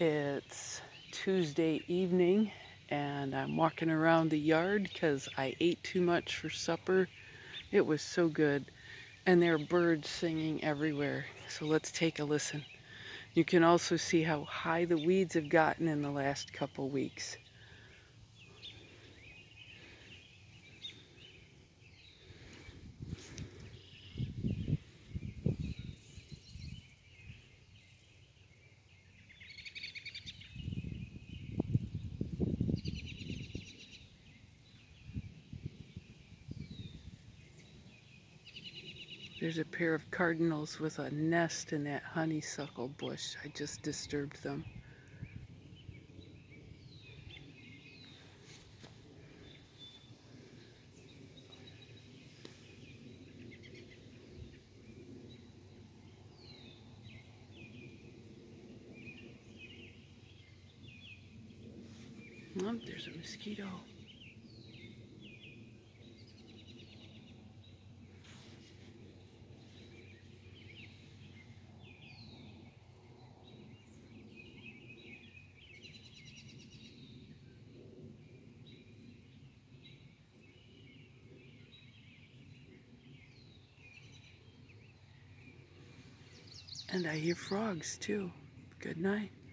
It's Tuesday evening and I'm walking around the yard because I ate too much for supper. It was so good. And there are birds singing everywhere. So let's take a listen. You can also see how high the weeds have gotten in the last couple weeks. There's a pair of cardinals with a nest in that honeysuckle bush. I just disturbed them. Oh, there's a mosquito. And I hear frogs too. Good night.